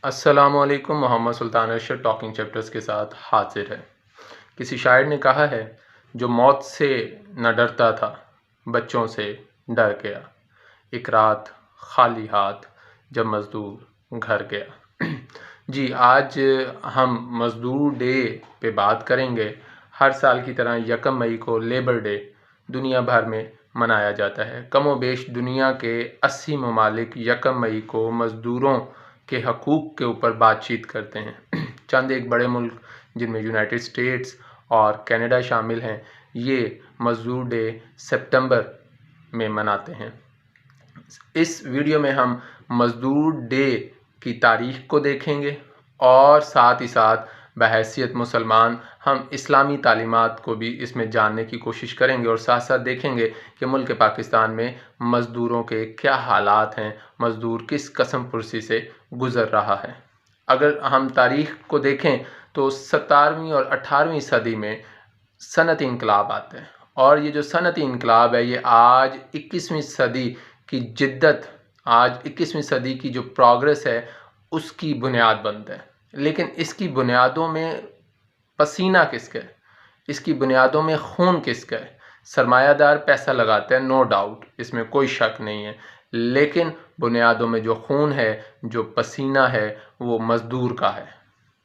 السلام علیکم۔ محمد سلطان Arshad talking chapters کے ساتھ حاضر ہے۔ کسی شاعر نے کہا ہے، جو موت سے نہ ڈرتا تھا بچوں سے ڈر گیا، ایک رات خالی ہاتھ جب مزدور گھر گیا۔ جی، آج ہم مزدور ڈے پہ بات کریں گے۔ ہر سال کی طرح 1 مئی کو لیبر ڈے دنیا بھر میں منایا جاتا ہے۔ کم و بیش دنیا کے 80 ممالک 1 مئی کو مزدوروں کے حقوق کے اوپر بات چیت کرتے ہیں۔ چند ایک بڑے ملک جن میں یونائٹڈ اسٹیٹس اور کینیڈا شامل ہیں، یہ مزدور ڈے سپتمبر میں مناتے ہیں۔ اس ویڈیو میں ہم مزدور ڈے کی تاریخ کو دیکھیں گے اور ساتھ ہی ساتھ بحیثیت مسلمان ہم اسلامی تعلیمات کو بھی اس میں جاننے کی کوشش کریں گے، اور ساتھ ساتھ دیکھیں گے کہ ملک پاکستان میں مزدوروں کے کیا حالات ہیں، مزدور کس قسم پرسی سے گزر رہا ہے۔ اگر ہم تاریخ کو دیکھیں تو 17ویں اور 18ویں صدی میں صنعتی انقلاب آتے ہیں، اور یہ جو صنعتی انقلاب ہے یہ آج 21ویں صدی کی جدت، آج 21ویں صدی کی جو پروگریس ہے اس کی بنیاد بنتا ہے۔ لیکن اس کی بنیادوں میں پسینہ کس کا ہے، اس کی بنیادوں میں خون کس کا ہے؟ سرمایہ دار پیسہ لگاتے ہیں، نو ڈاؤٹ، اس میں کوئی شک نہیں ہے، لیکن بنیادوں میں جو خون ہے، جو پسینہ ہے، وہ مزدور کا ہے۔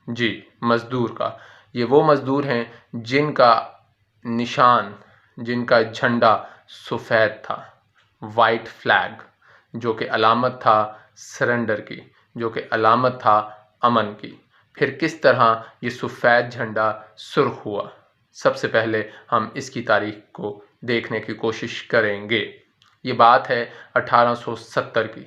جی، مزدور کا۔ یہ وہ مزدور ہیں جن کا نشان، جن کا جھنڈا سفید تھا، وائٹ فلیگ، جو کہ علامت تھا سرنڈر کی، جو کہ علامت تھا امن کی۔ پھر کس طرح یہ سفید جھنڈا سرخ ہوا؟ سب سے پہلے ہم اس کی تاریخ کو دیکھنے کی کوشش کریں گے۔ یہ بات ہے 1870 کی،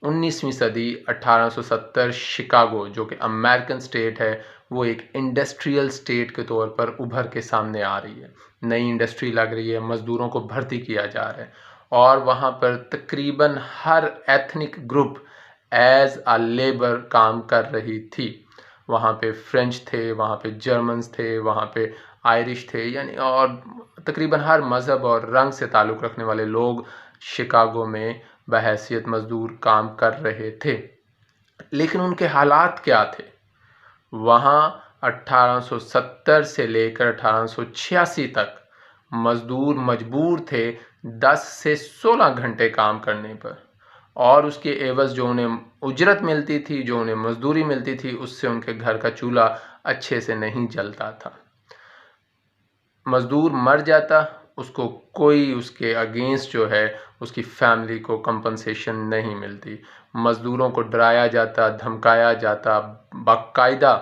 19ویں صدی۔ 1870 شکاگو، جو کہ امریکن سٹیٹ ہے، وہ ایک انڈسٹریل سٹیٹ کے طور پر ابھر کے سامنے آ رہی ہے۔ نئی انڈسٹری لگ رہی ہے، مزدوروں کو بھرتی کیا جا رہا ہے، اور وہاں پر تقریباً ہر ethnic group as a labour کام کر رہی تھی۔ وہاں پہ فرینچ تھے، وہاں پہ جرمنز تھے، وہاں پہ آئرش تھے، یعنی اور تقریباً ہر مذہب اور رنگ سے تعلق رکھنے والے لوگ شکاگو میں بحیثیت مزدور کام کر رہے تھے۔ لیکن ان کے حالات کیا تھے؟ وہاں 1870 سے لے کر 1886 تک مزدور مجبور تھے 10 سے 16 گھنٹے کام کرنے پر، اور اس کے عوض جو انہیں اجرت ملتی تھی، جو انہیں مزدوری ملتی تھی، اس سے ان کے گھر کا چولہا اچھے سے نہیں جلتا تھا۔ مزدور مر جاتا، اس کو کوئی اس کے اگینسٹ جو ہے اس کی فیملی کو کمپنسیشن نہیں ملتی۔ مزدوروں کو ڈرایا جاتا، دھمکایا جاتا، باقاعدہ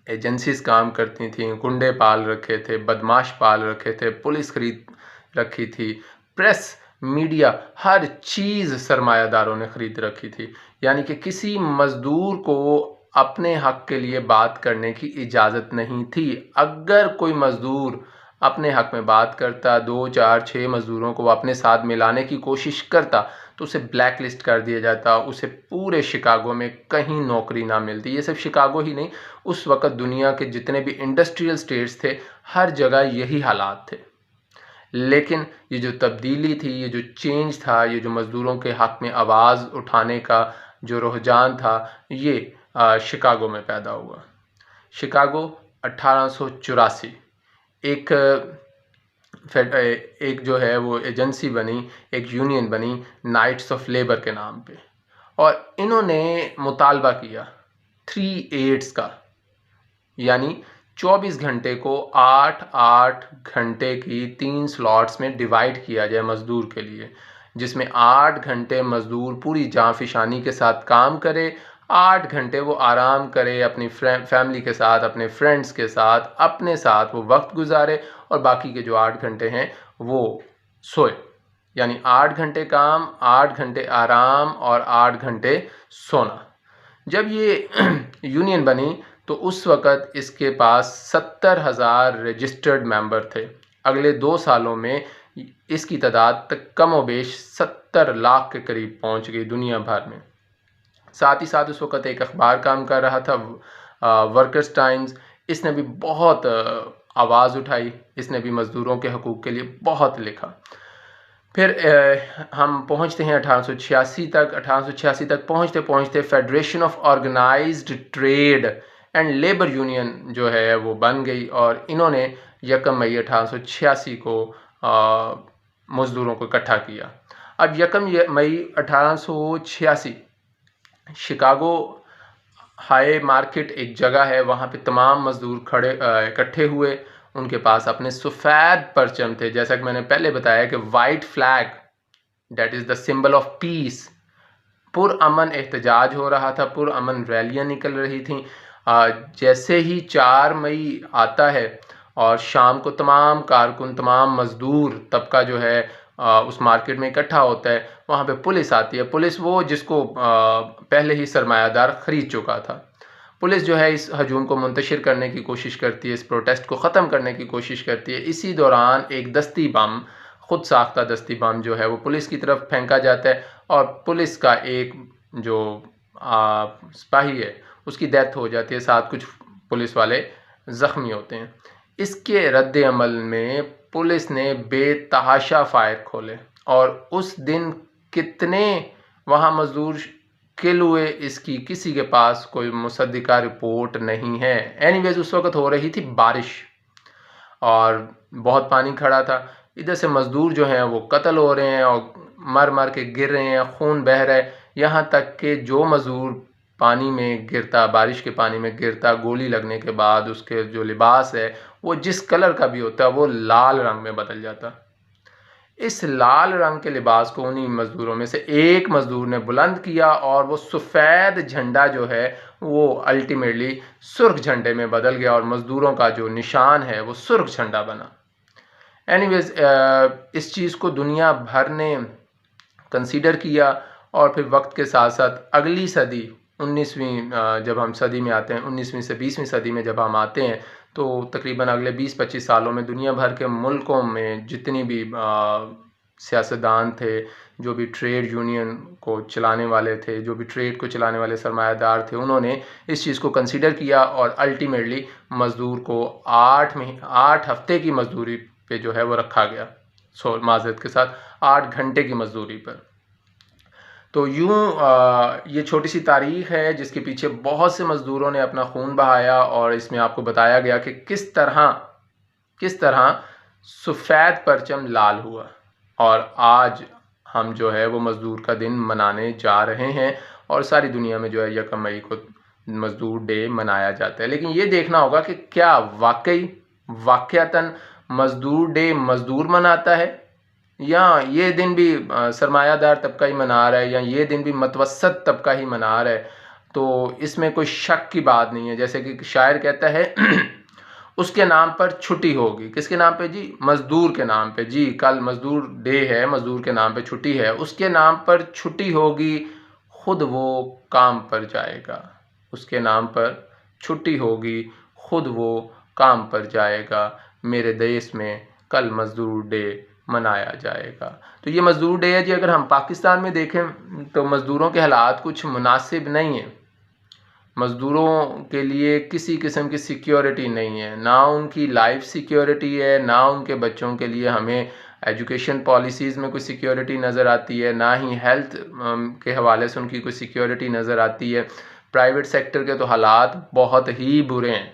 ایجنسیز کام کرتی تھیں، گنڈے پال رکھے تھے، بدماش پال رکھے تھے، پولیس خرید رکھی تھی، پریس، میڈیا، ہر چیز سرمایہ داروں نے خرید رکھی تھی۔ یعنی کہ کسی مزدور کو اپنے حق کے لیے بات کرنے کی اجازت نہیں تھی۔ اگر کوئی مزدور اپنے حق میں بات کرتا، 2، 4، 6 مزدوروں کو اپنے ساتھ ملانے کی کوشش کرتا، تو اسے بلیک لسٹ کر دیا جاتا، اسے پورے شکاگو میں کہیں نوکری نہ ملتی۔ یہ صرف شکاگو ہی نہیں، اس وقت دنیا کے جتنے بھی انڈسٹریل سٹیٹس تھے، ہر جگہ یہی حالات تھے۔ لیکن یہ جو تبدیلی تھی، یہ جو چینج تھا، یہ جو مزدوروں کے حق میں آواز اٹھانے کا جو رجحان تھا، یہ شکاگو میں پیدا ہوا۔ شکاگو 1884 ایک جو ہے وہ ایجنسی بنی، ایک یونین بنی نائٹس آف لیبر کے نام پہ، اور انہوں نے مطالبہ کیا 3/8 کا، یعنی 24 گھنٹے کو 8 گھنٹے کی 3 سلاٹس میں ڈیوائیڈ کیا جائے مزدور کے لیے، جس میں 8 گھنٹے مزدور پوری جاں فشانی کے ساتھ کام کرے، 8 گھنٹے وہ آرام کرے، اپنی فیملی کے ساتھ، اپنے فرینڈز کے ساتھ، اپنے ساتھ وہ وقت گزارے، اور باقی کے جو 8 گھنٹے ہیں وہ سوئے۔ یعنی 8 گھنٹے کام، 8 گھنٹے آرام، اور 8 گھنٹے سونا۔ جب یہ یونین بنی تو اس وقت اس کے پاس 70,000 رجسٹرڈ ممبر تھے۔ اگلے 2 سالوں میں اس کی تعداد کم و بیش 70 لاکھ کے قریب پہنچ گئی دنیا بھر میں۔ ساتھ ہی ساتھ اس وقت ایک اخبار کام کر رہا تھا، ورکرز ٹائمز۔ اس نے بھی بہت آواز اٹھائی، اس نے بھی مزدوروں کے حقوق کے لیے بہت لکھا۔ پھر ہم پہنچتے ہیں 1886 تک. 1886 تک پہنچتے پہنچتے federation of organised trade and labour union جو ہے وہ بن گئی، اور انہوں نے 1 مئی 1886 کو مزدوروں کو اکٹھا کیا. اب 1 مئی 1886 شکاگو ہائی مارکیٹ ایک جگہ ہے، وہاں پہ تمام مزدور اکٹھے ہوئے. ان کے پاس اپنے سفید پرچم تھے، جیسا کہ میں نے پہلے بتایا کہ white flag that is the symbol of peace. پرامن احتجاج ہو رہا تھا، پرامن ریلیاں نکل رہی تھیں. جیسے ہی 4 مئی آتا ہے اور شام کو تمام کارکن، تمام مزدور طبقہ جو ہے اس مارکیٹ میں اکٹھا ہوتا ہے، وہاں پہ پولیس آتی ہے. پولیس وہ جس کو پہلے ہی سرمایہ دار خرید چکا تھا. پولیس جو ہے اس ہجوم کو منتشر کرنے کی کوشش کرتی ہے، اس پروٹیسٹ کو ختم کرنے کی کوشش کرتی ہے. اسی دوران ایک دستی بم، خود ساختہ دستی بم جو ہے وہ پولیس کی طرف پھینکا جاتا ہے، اور پولیس کا ایک جو سپاہی ہے اس کی ڈیتھ ہو جاتی ہے، ساتھ کچھ پولیس والے زخمی ہوتے ہیں. اس کے رد عمل میں پولیس نے بے تحاشا فائر کھولے، اور اس دن کتنے وہاں مزدور کل ہوئے اس کی کسی کے پاس کوئی مصدقہ رپورٹ نہیں ہے. اینی ویز اس وقت ہو رہی تھی بارش اور بہت پانی کھڑا تھا. ادھر سے مزدور جو ہیں وہ قتل ہو رہے ہیں اور مر کے گر رہے ہیں، خون بہہ رہا ہے. یہاں تک کہ جو مزدور پانی میں گرتا، بارش کے پانی میں گرتا، گولی لگنے کے بعد اس کے جو لباس ہے وہ جس کلر کا بھی ہوتا ہے وہ لال رنگ میں بدل جاتا. اس لال رنگ کے لباس کو انہی مزدوروں میں سے ایک مزدور نے بلند کیا، اور وہ سفید جھنڈا جو ہے وہ الٹیمیٹلی سرخ جھنڈے میں بدل گیا، اور مزدوروں کا جو نشان ہے وہ سرخ جھنڈا بنا. اینی ویز اس چیز کو دنیا بھر نے کنسیڈر کیا، اور پھر وقت کے ساتھ ساتھ اگلی صدی 19ویں جب ہم صدی میں آتے ہیں، 19ویں سے 20ویں صدی میں جب ہم آتے ہیں، تو تقریباً اگلے 20-25 سالوں میں دنیا بھر کے ملکوں میں جتنی بھی سیاستدان تھے، جو بھی ٹریڈ یونین کو چلانے والے تھے، جو بھی ٹریڈ کو چلانے والے سرمایہ دار تھے، انہوں نے اس چیز کو کنسیڈر کیا، اور الٹیمیٹلی مزدور کو 8 ہفتے کی مزدوری پہ جو ہے وہ رکھا گیا، معذرت کے ساتھ 8 گھنٹے کی مزدوری پر. تو یوں یہ چھوٹی سی تاریخ ہے جس کے پیچھے بہت سے مزدوروں نے اپنا خون بہایا، اور اس میں آپ کو بتایا گیا کہ کس طرح سفید پرچم لال ہوا، اور آج ہم جو ہے وہ مزدور کا دن منانے جا رہے ہیں، اور ساری دنیا میں جو ہے 1 مئی کو مزدور ڈے منایا جاتا ہے. لیکن یہ دیکھنا ہوگا کہ کیا واقعتاً مزدور ڈے مزدور مناتا ہے، یا یہ دن بھی سرمایہ دار طبقہ ہی منا رہا ہے، یا یہ دن بھی متوسط طبقہ ہی منا رہا ہے. تو اس میں کوئی شک کی بات نہیں ہے. جیسے کہ شاعر کہتا ہے اس کے نام پر چھٹی ہوگی. کس کے نام پہ جی؟ مزدور کے نام پہ. جی کل مزدور ڈے ہے، مزدور کے نام پہ چھٹی ہے. اس کے نام پر چھٹی ہوگی، خود وہ کام پر جائے گا. اس کے نام پر چھٹی ہوگی، خود وہ کام پر جائے گا. میرے دیش میں کل مزدور ڈے منایا جائے گا. تو یہ مزدور ڈے ہے جی. اگر ہم پاکستان میں دیکھیں تو مزدوروں کے حالات کچھ مناسب نہیں ہیں. مزدوروں کے لیے کسی قسم کی سیکیورٹی نہیں ہے، نہ ان کی لائف سیکیورٹی ہے، نہ ان کے بچوں کے لیے ہمیں ایجوکیشن پالیسیز میں کوئی سیکیورٹی نظر آتی ہے، نہ ہی ہیلتھ کے حوالے سے ان کی کوئی سیکیورٹی نظر آتی ہے. پرائیویٹ سیکٹر کے تو حالات بہت ہی برے ہیں.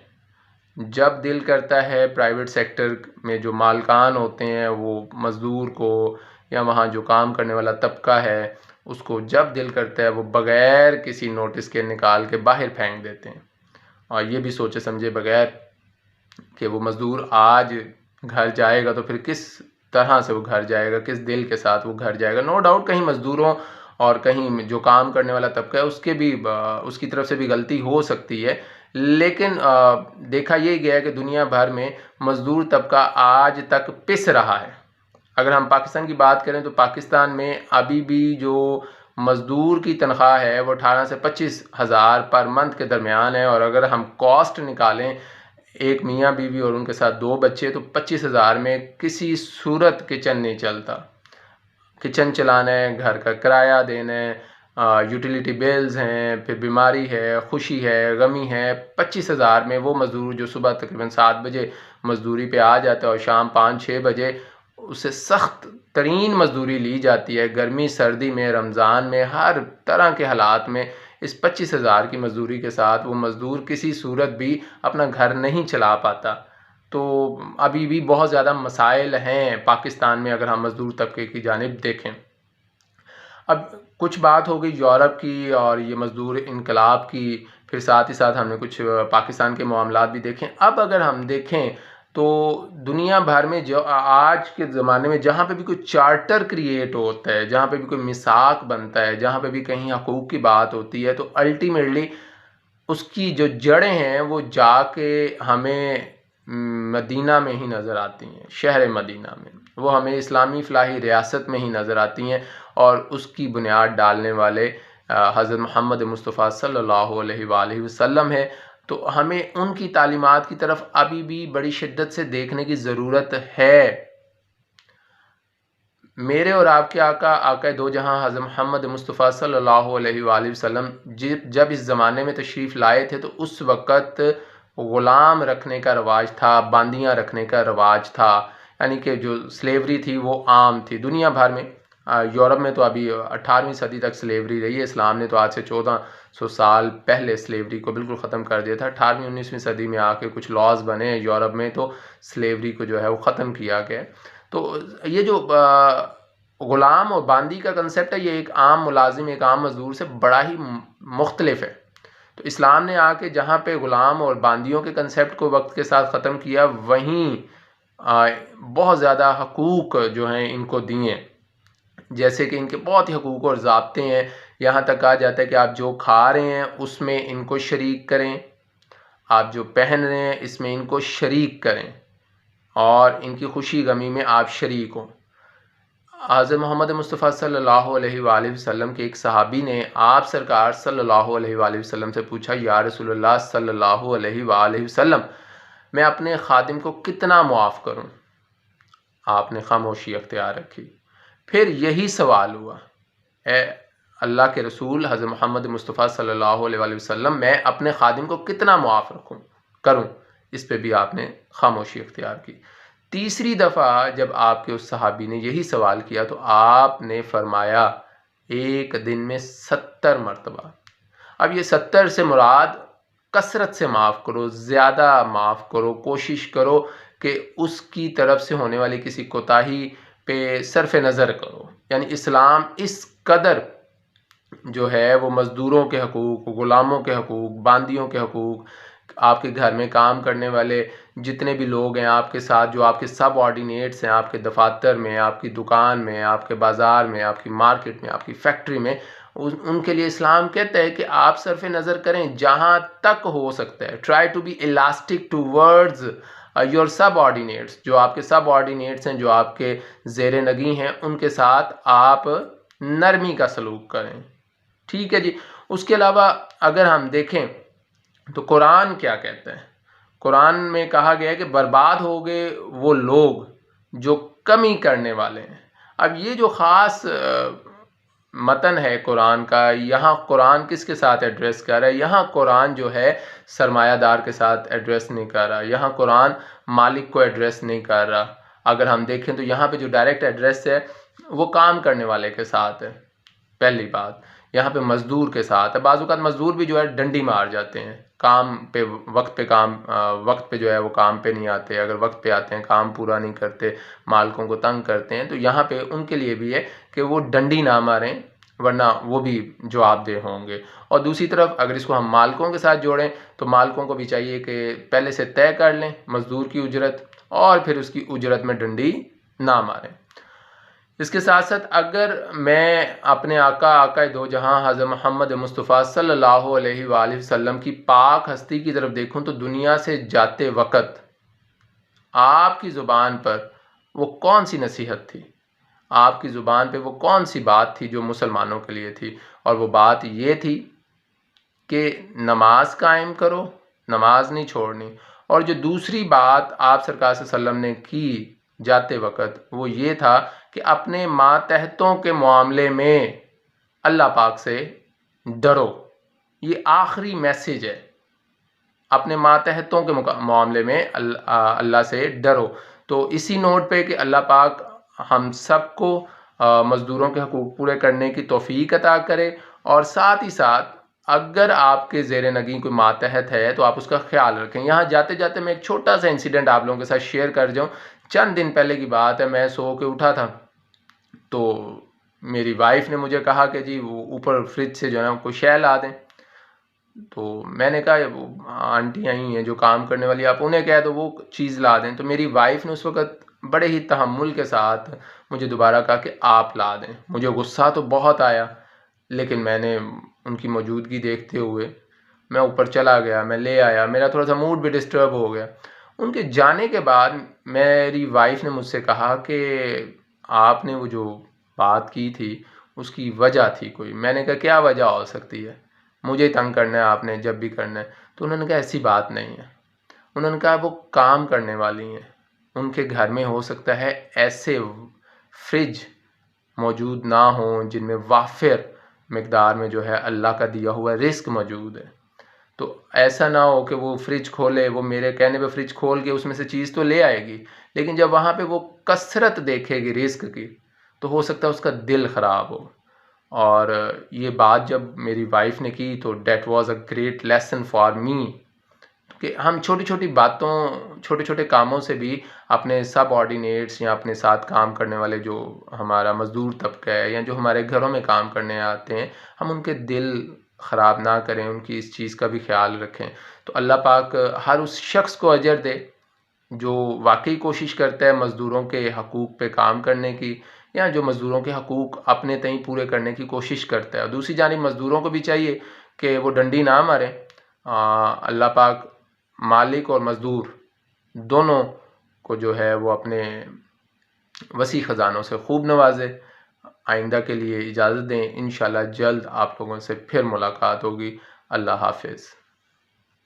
جب دل کرتا ہے پرائیویٹ سیکٹر میں جو مالکان ہوتے ہیں وہ مزدور کو، یا وہاں جو کام کرنے والا طبقہ ہے اس کو جب دل کرتا ہے وہ بغیر کسی نوٹس کے نکال کے باہر پھینک دیتے ہیں، اور یہ بھی سوچے سمجھے بغیر کہ وہ مزدور آج گھر جائے گا تو پھر کس طرح سے وہ گھر جائے گا، کس دل کے ساتھ وہ گھر جائے گا. نو ڈاؤٹ کہیں مزدوروں اور کہیں جو کام کرنے والا طبقہ ہے اس کی طرف سے بھی غلطی ہو سکتی ہے، لیکن دیکھا یہ گیا ہے کہ دنیا بھر میں مزدور طبقہ آج تک پس رہا ہے. اگر ہم پاکستان کی بات کریں تو پاکستان میں ابھی بھی جو مزدور کی تنخواہ ہے وہ 18 سے 25 ہزار پر منتھ کے درمیان ہے، اور اگر ہم کاسٹ نکالیں ایک میاں بیوی اور ان کے ساتھ 2 بچے تو 25 ہزار میں کسی صورت کچن نہیں چلتا. کچن چلانا ہے، گھر کا کرایہ دینا ہے، یوٹیلیٹی بیلز ہیں، پھر بیماری ہے، خوشی ہے، غمی ہے. 25 ہزار میں وہ مزدور جو صبح تقریباً 7 بجے مزدوری پہ آ جاتا ہے اور شام 5-6 بجے اسے سخت ترین مزدوری لی جاتی ہے، گرمی سردی میں، رمضان میں، ہر طرح کے حالات میں اس 25,000 کی مزدوری کے ساتھ وہ مزدور کسی صورت بھی اپنا گھر نہیں چلا پاتا۔ تو ابھی بھی بہت زیادہ مسائل ہیں پاکستان میں اگر ہم مزدور طبقے کی جانب دیکھیں۔ اب کچھ بات ہو گئی یورپ کی اور یہ مزدور انقلاب کی، پھر ساتھ ہی ساتھ ہم نے کچھ پاکستان کے معاملات بھی دیکھیں۔ اب اگر ہم دیکھیں تو دنیا بھر میں جو آج کے زمانے میں جہاں پہ بھی کوئی چارٹر کریٹ ہوتا ہے، جہاں پہ بھی کوئی میثاق بنتا ہے، جہاں پہ بھی کہیں حقوق کی بات ہوتی ہے، تو الٹیمیٹلی اس کی جو جڑیں ہیں وہ جا کے ہمیں مدینہ میں ہی نظر آتی ہیں، شہر مدینہ میں، وہ ہمیں اسلامی فلاحی ریاست میں ہی نظر آتی ہیں، اور اس کی بنیاد ڈالنے والے حضرت محمد مصطفیٰ صلی اللہ علیہ وآلہ وسلم ہے۔ تو ہمیں ان کی تعلیمات کی طرف ابھی بھی بڑی شدت سے دیکھنے کی ضرورت ہے۔ میرے اور آپ کے آقا دو جہاں حضرت محمد مصطفیٰ صلی اللہ علیہ وآلہ وسلم جب اس زمانے میں تشریف لائے تھے تو اس وقت غلام رکھنے کا رواج تھا، باندیاں رکھنے کا رواج تھا، یعنی کہ جو سلیوری تھی وہ عام تھی دنیا بھر میں۔ یورپ میں تو ابھی 18ویں صدی تک سلیوری رہی ہے، اسلام نے تو آج سے 1400 سال پہلے سلیوری کو بالکل ختم کر دیا تھا۔ 18ویں 19ویں صدی میں آ کے کچھ لاز بنے یورپ میں تو سلیوری کو جو ہے وہ ختم کیا گیا۔ تو یہ جو غلام اور باندی کا کنسیپٹ ہے، یہ ایک عام ملازم، ایک عام مزدور سے بڑا ہی مختلف ہے۔ تو اسلام نے آ کے جہاں پہ غلام اور باندیوں کے کنسیپٹ کو وقت کے ساتھ ختم کیا، وہیں بہت زیادہ حقوق جو ہیں ان کو دیے، جیسے کہ ان کے بہت ہی حقوق اور ضابطے ہیں۔ یہاں تک کہا جاتا ہے کہ آپ جو کھا رہے ہیں اس میں ان کو شریک کریں، آپ جو پہن رہے ہیں اس میں ان کو شریک کریں، اور ان کی خوشی غمی میں آپ شریک ہوں۔ حضرت محمد مصطفیٰ صلی اللہ علیہ وآلہ وسلم کے ایک صحابی نے آپ سرکار صلی اللہ علیہ وآلہ وسلم سے پوچھا، یا رسول اللہ صلی اللہ علیہ وآلہ وسلم، میں اپنے خادم کو کتنا معاف کروں؟ آپ نے خاموشی اختیار رکھی۔ پھر یہی سوال ہوا، اے اللہ کے رسول حضرت محمد مصطفیٰ صلی اللہ علیہ وآلہ وسلم، میں اپنے خادم کو کتنا معاف کروں؟ اس پہ بھی آپ نے خاموشی اختیار کی۔ تیسری دفعہ جب آپ کے اس صحابی نے یہی سوال کیا تو آپ نے فرمایا ایک دن میں 70 مرتبہ۔ اب یہ 70 سے مراد کثرت سے معاف کرو، زیادہ معاف کرو، کوشش کرو کہ اس کی طرف سے ہونے والی کسی کوتاہی پہ صرف نظر کرو۔ یعنی اسلام اس قدر جو ہے وہ مزدوروں کے حقوق، غلاموں کے حقوق، باندیوں کے حقوق، آپ کے گھر میں کام کرنے والے جتنے بھی لوگ ہیں آپ کے ساتھ، جو آپ کے سب آرڈینیٹس ہیں، آپ کے دفاتر میں، آپ کی دکان میں، آپ کے بازار میں، آپ کی مارکیٹ میں، آپ کی فیکٹری میں، ان کے لیے اسلام کہتا ہے کہ آپ صرف نظر کریں جہاں تک ہو سکتا ہے۔ Try to be elastic towards your subordinates, جو آپ کے سب آرڈینیٹس ہیں، جو آپ کے زیر نگیں ہیں، ان کے ساتھ آپ نرمی کا سلوک کریں۔ ٹھیک ہے جی۔ اس کے علاوہ اگر ہم دیکھیں تو قرآن کیا کہتا ہے؟ قرآن میں کہا گیا ہے کہ برباد ہو گئے وہ لوگ جو کمی کرنے والے ہیں۔ اب یہ جو خاص متن ہے قرآن کا، یہاں قرآن کس کے ساتھ ایڈریس کر رہا ہے؟ یہاں قرآن جو ہے سرمایہ دار کے ساتھ ایڈریس نہیں کر رہا، یہاں قرآن مالک کو ایڈریس نہیں کر رہا۔ اگر ہم دیکھیں تو یہاں پہ جو ڈائریکٹ ایڈریس ہے وہ کام کرنے والے کے ساتھ ہے۔ پہلی بات یہاں پہ مزدور کے ساتھ ہے۔ بعض اوقات مزدور بھی جو ہے ڈنڈی مار جاتے ہیں، کام پہ وقت پہ جو ہے وہ کام پہ نہیں آتے، اگر وقت پہ آتے ہیں کام پورا نہیں کرتے، مالکوں کو تنگ کرتے ہیں، تو یہاں پہ ان کے لیے بھی ہے کہ وہ ڈنڈی نہ ماریں، ورنہ وہ بھی جواب دہ ہوں گے۔ اور دوسری طرف اگر اس کو ہم مالکوں کے ساتھ جوڑیں تو مالکوں کو بھی چاہیے کہ پہلے سے طے کر لیں مزدور کی اجرت، اور پھر اس کی اجرت میں ڈنڈی نہ ماریں۔ اس کے ساتھ ساتھ اگر میں اپنے آقا دو جہاں حضرت محمد مصطفیٰ صلی اللہ علیہ وآلہ وسلم کی پاک ہستی کی طرف دیکھوں تو دنیا سے جاتے وقت آپ کی زبان پر وہ کون سی نصیحت تھی؟ آپ کی زبان پہ وہ کون سی بات تھی جو مسلمانوں کے لیے تھی؟ اور وہ بات یہ تھی کہ نماز قائم کرو، نماز نہیں چھوڑنی۔ اور جو دوسری بات آپ سرکار صلی اللہ علیہ وسلم نے کی جاتے وقت وہ یہ تھا کہ اپنے ماتحتوں کے معاملے میں اللہ پاک سے ڈرو۔ یہ آخری میسیج ہے، اپنے ماتحتوں کے معاملے میں اللہ سے ڈرو۔ تو اسی نوٹ پہ کہ اللہ پاک ہم سب کو مزدوروں کے حقوق پورے کرنے کی توفیق عطا کرے، اور ساتھ ہی ساتھ اگر آپ کے زیر نگین کوئی ماتحت ہے تو آپ اس کا خیال رکھیں۔ یہاں جاتے جاتے میں ایک چھوٹا سا انسیڈنٹ آپ لوگوں کے ساتھ شیئر کر جاؤں۔ چند دن پہلے کی بات ہے، میں سو کے اٹھا تھا تو میری وائف نے مجھے کہا کہ جی وہ اوپر فریج سے جو ہے نا کوئی شے لا دیں، تو میں نے کہا وہ آنٹی آئی ہیں جو کام کرنے والی، آپ انہیں کہہ دو وہ چیز لا دیں۔ تو میری وائف نے اس وقت بڑے ہی تحمل کے ساتھ مجھے دوبارہ کہا کہ آپ لا دیں۔ مجھے غصہ تو بہت آیا، لیکن میں نے ان کی موجودگی دیکھتے ہوئے میں اوپر چلا گیا، میں لے آیا۔ میرا تھوڑا سا موڈ بھی ڈسٹرب ہو گیا۔ ان کے جانے کے بعد میری وائف نے مجھ سے کہا کہ آپ نے وہ جو بات کی تھی اس کی وجہ تھی کوئی۔ میں نے کہا کیا وجہ ہو سکتی ہے؟ مجھے تنگ کرنا ہے آپ نے جب بھی کرنا ہے۔ تو انہوں نے کہا ایسی بات نہیں ہے۔ انہوں نے کہا وہ کام کرنے والی ہیں، ان کے گھر میں ہو سکتا ہے ایسے فریج موجود نہ ہوں جن میں وافر مقدار میں جو ہے اللہ کا دیا ہوا رزق موجود ہے۔ تو ایسا نہ ہو کہ وہ فریج کھولے، وہ میرے کہنے پہ فریج کھول کے اس میں سے چیز تو لے آئے گی، لیکن جب وہاں پہ وہ کثرت دیکھے گی رزق کی تو ہو سکتا ہے اس کا دل خراب ہو۔ اور یہ بات جب میری وائف نے کی تو that was a great lesson for me, کہ ہم چھوٹی چھوٹی باتوں، چھوٹے چھوٹے کاموں سے بھی اپنے سب آرڈینیٹس یا اپنے ساتھ کام کرنے والے جو ہمارا مزدور طبقہ ہے یا جو ہمارے گھروں میں کام کرنے آتے ہیں، ہم ان کے دل خراب نہ کریں، ان کی اس چیز کا بھی خیال رکھیں۔ تو اللہ پاک ہر اس شخص کو اجر دے جو واقعی کوشش کرتا ہے مزدوروں کے حقوق پہ کام کرنے کی، یا جو مزدوروں کے حقوق اپنے تئیں پورے کرنے کی کوشش کرتا ہے۔ اور دوسری جانب مزدوروں کو بھی چاہیے کہ وہ ڈنڈی نہ ماریں۔ اللہ پاک مالک اور مزدور دونوں کو جو ہے وہ اپنے وسیع خزانوں سے خوب نوازے۔ آئندہ کے لیے اجازت دیں، انشاءاللہ جلد آپ لوگوں سے پھر ملاقات ہوگی۔ اللہ حافظ۔